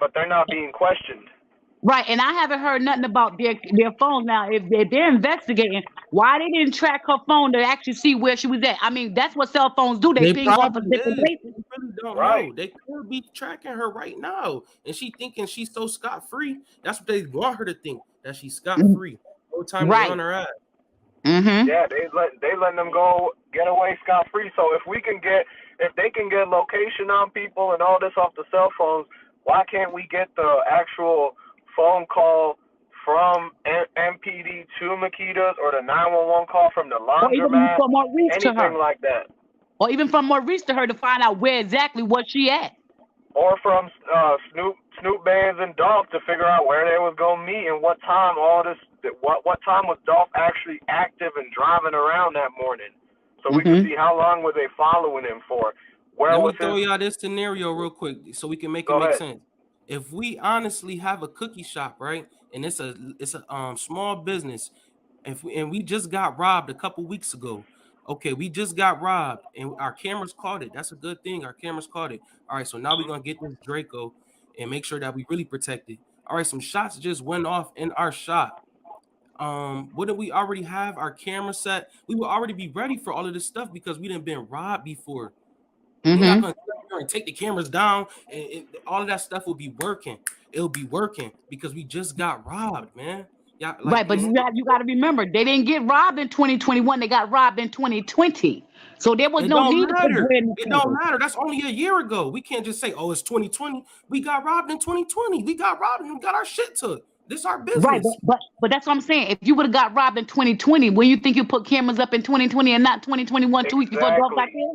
but they're not being questioned. Right, and I haven't heard nothing about their phones now. If they're investigating, why they didn't track her phone to actually see where she was at? I mean, that's what cell phones do. They They ping off of probably different is. places. We really don't Right. know. They could be tracking her right now, and she thinking she's so scot free. That's what they want her to think, that she's scot Mhm. free. Whole time they Right. on her ass. Mm-hmm. Yeah, they letting them go get away scot free. So if they can get location on people and all this off the cell phones, why can't we get the actual phone call from MPD to Makedas, or the 911 call from the Or even laundromat, for Maurice to anything her, like that? or even from Maurice to her to find out where exactly was she at. Or from Snoop Bands and Dolph to figure out where they was gonna meet and what time all this. What time was Dolph actually active and driving around that morning, so we could Mm-hmm. see how long were they following him for. Where Let was me throw his? y'all this scenario real quick so we can make it Go make ahead. sense. If we honestly have a cookie shop, right, and it's a small business, and we just got robbed a couple weeks ago. Okay, we just got robbed, and our cameras caught it. That's a good thing. Our cameras caught it. All right, so now we're gonna get this Draco and make sure that we really protect it. All right, some shots just went off in our shop. Wouldn't we already have our camera set? We would already be ready for all of this stuff because we didn't been robbed before. We're not Mm-hmm. gonna sit here and take the cameras down, and all of that stuff will be working. It'll be working because we just got robbed, man. Yeah, like Right, but it's you got to remember, they didn't get robbed in 2021. They got robbed in 2020. So there was it no don't need to put matter. brand new It don't cameras. matter. That's only a year ago. We can't just say, "Oh, it's 2020." We got robbed in 2020. We got robbed and we got our shit took. This is our Right, but, business. but but that's what I'm saying. If you would have got robbed in 2020, will you think you put cameras up in 2020 and not 2021, 2 weeks before Dolph got Exactly. there?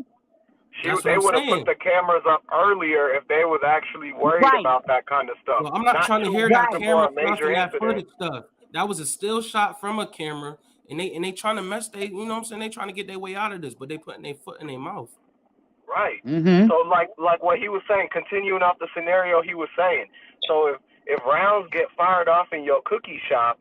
That's what They I'm would have put saying. the cameras up earlier if they was actually worried Right, about that kind of stuff. So I'm not Not trying to hear 2 weeks that right. before camera a fluff major and that incident. footage stuff. That was a still shot from a camera, and they trying to mess they, you know what I'm saying? They trying to get their way out of this, but they putting their foot in their mouth. Right. Mm-hmm. So like what he was saying, continuing off the scenario he was saying. So if rounds get fired off in your cookie shop,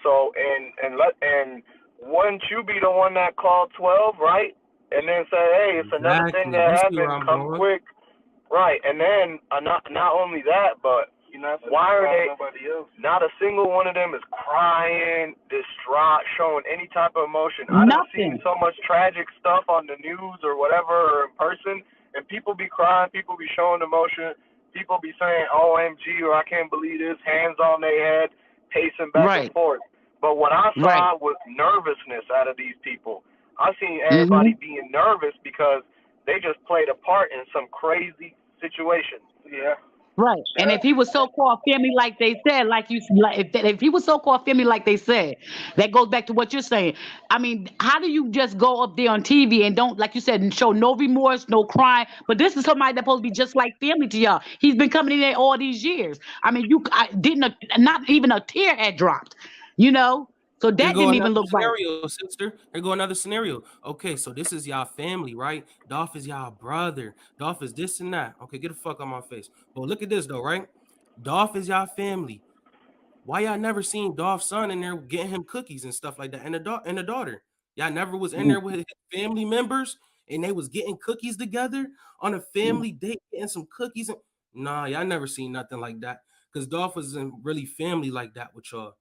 so and wouldn't you be the one that called 12, right? And then say, hey, it's another thing Exactly. that You see where happened. I'm Come going? quick. Right. And then not only that, but why are they? Not a single one of them is crying, distraught, showing any type of emotion. I done seen Nothing. so much tragic stuff on the news or whatever, or in person, and people be crying, people be showing emotion, people be saying "OMG" or "I can't believe this," hands on their head, pacing back and Right, forth. But what I right. saw was nervousness out of these people. I seen Mm-hmm. everybody being nervous because they just played a part in some crazy situation. Yeah. Right. And if he was so-called family like they said, if he was so-called family like they said, that goes back to what you're saying. I mean, how do you just go up there on TV and don't, like you said, and show no remorse, no crying? But this is somebody that's supposed to be just like family to y'all. He's been coming in there all these years. I mean, not even a tear had dropped, you know? So Here that go didn't even another look right. scenario, sister. Here go another scenario. Okay, so this is y'all family, right? Dolph is y'all brother. Dolph is this and that. Okay, get the fuck on my face. But look at this though, right? Dolph is y'all family. Why y'all never seen Dolph's son in there getting him cookies and stuff like that, and the daughter? Y'all never was in there with his family members, and they was getting cookies together on a family date, getting some cookies. And nah, y'all never seen nothing like that. Cause Dolph wasn't really family like that with y'all.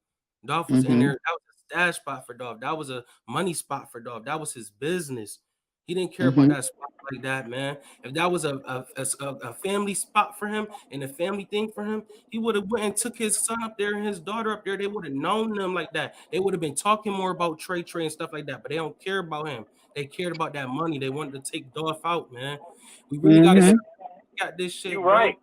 Dolph was in there. Mm-hmm. That was a stash spot for Dolph. That was a money spot for Dolph. That was his business. He didn't care about Mm-hmm. that spot like that, man. If that was a family spot for him and a family thing for him, he would have went and took his son up there and his daughter up there. They would have known them like that. They would have been talking more about Trey and stuff like that. But they don't care about him. They cared about that money. They wanted to take Dolph out, man. We really got to Mm-hmm. got this You shit, bro. right.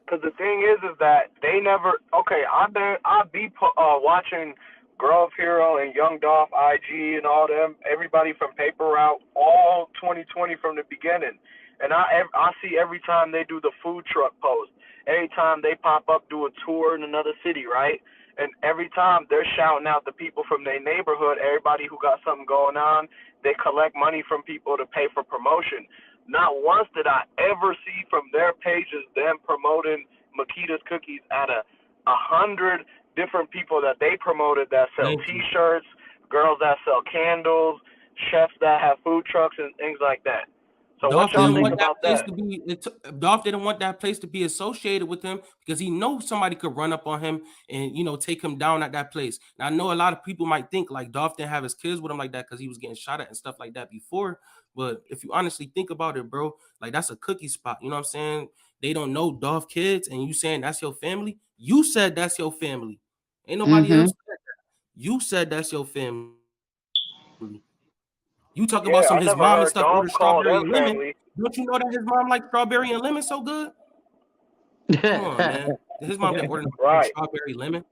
Because the thing is that they never. Okay, I be watching Grove Hero and Young Dolph, IG, and all them. Everybody from Paper Route, all 2020 from the beginning. And I see every time they do the food truck post, every time they pop up do a tour in another city, right? And every time they're shouting out the people from their neighborhood, everybody who got something going on, they collect money from people to pay for promotion. Not once did I ever see from their pages them promoting Makeda's cookies at a hundred different people that they promoted that sell Thank you. T-shirts, girls that sell candles, chefs that have food trucks and things like that. So what Dolph y'all didn't think want that about place that? to be. Dolph didn't want that place to be associated with him because he knows somebody could run up on him and take him down at that place. Now I know a lot of people might think like Dolph didn't have his kids with him like that because he was getting shot at and stuff like that before. But if you honestly think about it, bro, like that's a cookie spot. You know what I'm saying? They don't know Dolph kids, and you saying that's your family. You said that's your family. Ain't nobody else Mm-hmm. said that. You said that's your family. You talk about Yeah, some I his never mom and heard stuff Dolph order call strawberry them and lemon. family. Don't you know that his mom likes strawberry and lemon so good? Come on, man. His mom been ordering Right. strawberry lemon.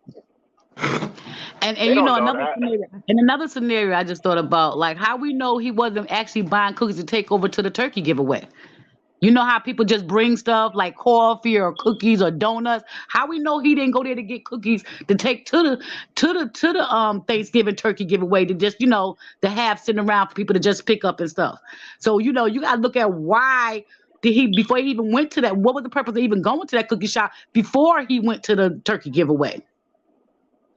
And They don't know another that. scenario. In another scenario, I just thought about like how we know he wasn't actually buying cookies to take over to the turkey giveaway. You know how people just bring stuff like coffee or cookies or donuts. How we know he didn't go there to get cookies to take to the Thanksgiving turkey giveaway to just to have sitting around for people to just pick up and stuff. So you gotta look at why did he before he even went to that. What was the purpose of even going to that cookie shop before he went to the turkey giveaway?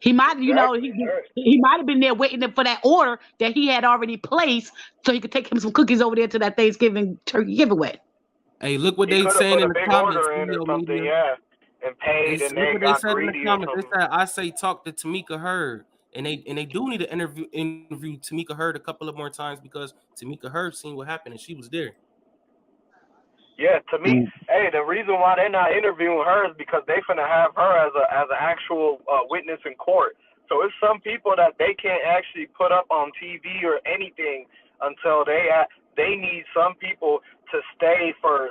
He might, Exactly. Right. he might have been there waiting for that order that he had already placed, so he could take him some cookies over there to that Thanksgiving turkey giveaway. Hey, look what He they could have saying put in a the big comments, order in or video something, media. yeah, and paid, and Look they what they got said in the greedy or comments. They something. said I say talk to Tamika Hurd. And they do need to interview Tamika Hurd a couple of more times because Tamika Hurd seen what happened and she was there. Yeah, to me, hey, the reason why they're not interviewing her is because they finna have her as an actual witness in court. So it's some people that they can't actually put up on TV or anything until they need some people to stay for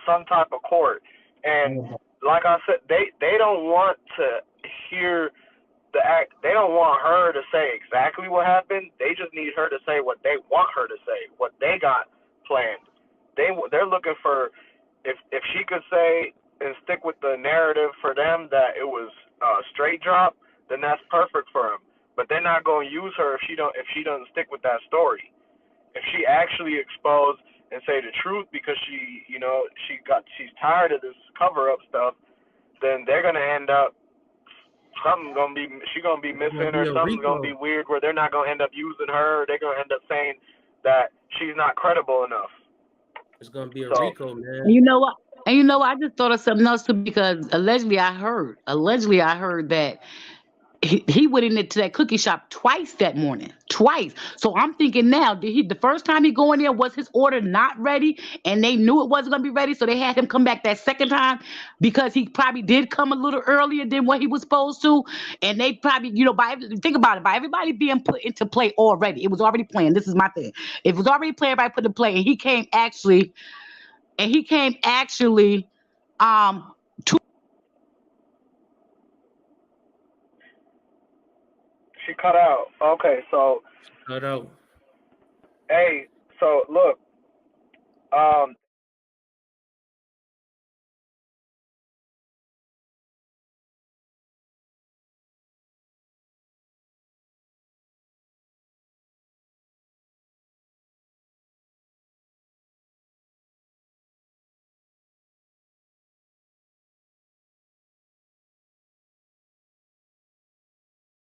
some type of court. And like I said, they don't want to hear they don't want her to say exactly what happened. They just need her to say what they want her to say, what they got planned. They're looking for if she could say and stick with the narrative for them that it was straight drop, then that's perfect for them. But they're not going to use her if she doesn't stick with that story. If she actually exposed and say the truth because she's tired of this cover up stuff, then they're gonna end up she's gonna be It's gonna missing be or a something's gonna Rico. be weird where they're not gonna end up using her. They're gonna end up saying that she's not credible enough. It's gonna be a So Rico, And man. you know what? And you know what? I just thought of something else too because allegedly I heard that he went into that cookie shop twice that morning. Twice. So I'm thinking now, did he the first time he go in there was his order not ready and they knew it wasn't gonna be ready, so they had him come back that second time because he probably did come a little earlier than what he was supposed to. And they probably, think about it, by everybody being put into play already. It was already planned. This is my thing. It was already planned, everybody put in play, and he came actually um she cut out. Okay, so Cut out. hey, so look,